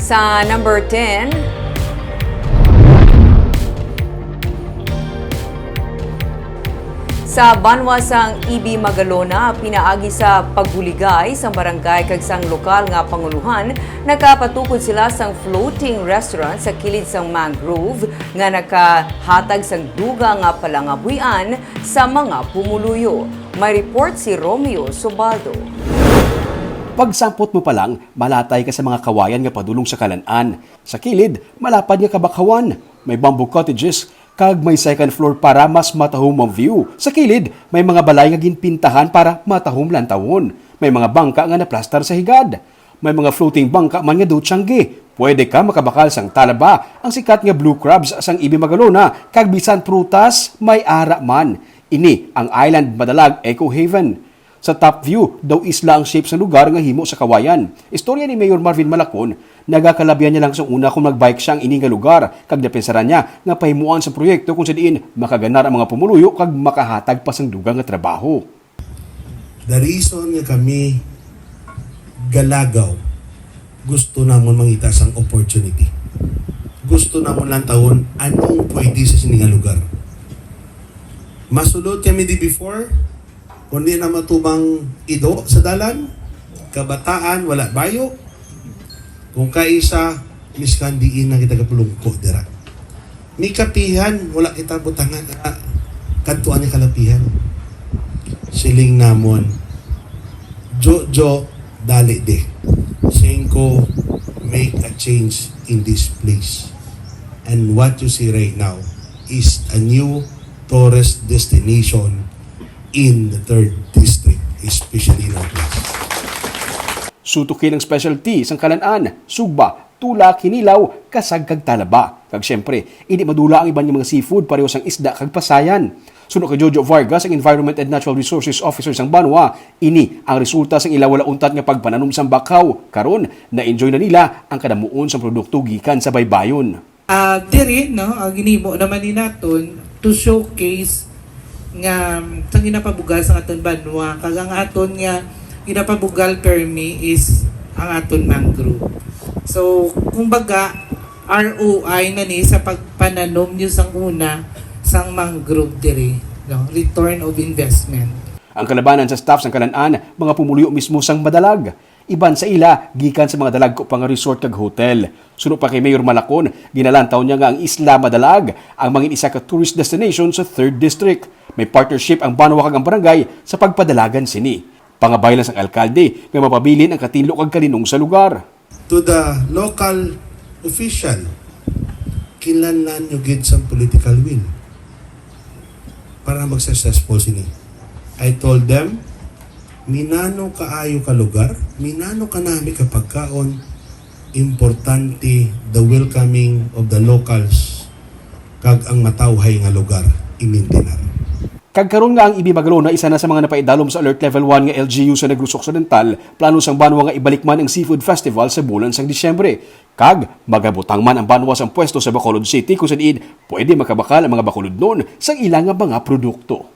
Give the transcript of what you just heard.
Sa number 10, sa banwasang Ibi Magalona, pinaagi sa pagbuligay sa barangay kag sang lokal nga panguluhan, nakapatukod sila sang floating restaurant sa kilid sang mangrove nga nakahatag sang duga nga palangabuyan sa mga pumuluyo. May report si Romeo Subaldo. Pagsampot mo pa lang, malatay ka sa mga kawayan nga padulong sa kalan-an. Sa kilid, malapad nga kabakawan. May bamboo cottages, kag may second floor para mas matahom ang view. Sa kilid, may mga balay nga ginpintahan para matahom lantawon. May mga bangka nga naplastar sa higad. May mga floating bangka man nga dutsanggi. Pwede ka makabakal sang talaba, ang sikat nga blue crabs sang Ibi Magalona, kag bisan prutas, may ara man. Ini ang Island Madalag Eco Haven. Sa top view, daw isla ang shape sa lugar nga himo sa kawayan. Istorya ni Mayor Marvin Malacon, nagakalabyan niya lang sa una kung nagbike siya ang ini nga lugar, kag napensaran niya nga pahimuan sa proyekto kung sa diin makaganar ang mga pumuluyo kag makahatag pa sang dugang nga trabaho. The reason nga kami galagaw, gusto namon mangita sang opportunity. Gusto namon lang taon anong pwede sa sininga lugar. Masulod kami di before, kundi na matubang ido sa dalan, kabataan, wala bayo. Kung kaisa, miskandiin na kita kapulungko, dira. May kapihan, wala kita butangan, kantuan ni kalapihan. Siling namon, Jojo, dali de. Singko, make a change in this place. And what you see right now is a new tourist destination in the 3rd District, especially in our place. Sutukin ang specialty sang kalan-an, sugba, tula, kinilaw, kasag kag talaba. Kag syempre, hindi madula ang ibang mga seafood pareho sang isda kag pasayan. Suno kay Jojo Vargas, ang Environment and Natural Resources Officer sang Banwa, ini ang resulta sang ilawalauntat nga pagpananom sang bakaw. Karon, na-enjoy na nila ang kadamuon sang produkto gikan sa baybayon. Diri, no, ang ginimo naman ni naton to showcase nga sa ginapabugal sa aton banwa, kag ang aton nga ginapabugal permi is ang aton mangrove. So, kumbaga, ROI na ni sa pagpananom niyo sang una sang mangrove diri, no? Return of investment. Ang kalabanan sa staff sang kalan-an, mga pumuluyo mismo sang madalag. Iban sa ila, gikan sa mga dalag ko pang resort kag hotel. Suno pa kay Mayor Malacon, ginalantaw niya nga ang Isla Madalag, ang mangin isa ka tourist destination sa 3rd District. May partnership ang Banwa kag ang barangay sa pagpadalagan sini. Pangabaylan sang alkalde, nga mapabilin ang katinlo kag kalinong sa lugar. To the local official, kinlanlan nyo gid sa political will para mag-successful sini. I told them, minano kaayo ka lugar, minano ka nami ka pagkaon, importante the welcoming of the locals kag ang matawhay nga lugar imintinar. Kag karon nga ang Ibi Magalona isa na sa mga napaidalom sa Alert Level 1 nga LGU sa Negros Occidental, plano sang Banwa nga ibalik man ang Seafood Festival sa bulan sang Disyembre. Kag magabutang man ang Banwa sang pwesto sa Bacolod City kung saan pwede makabakal ang mga Bacolod noon sa ilang nga mga produkto.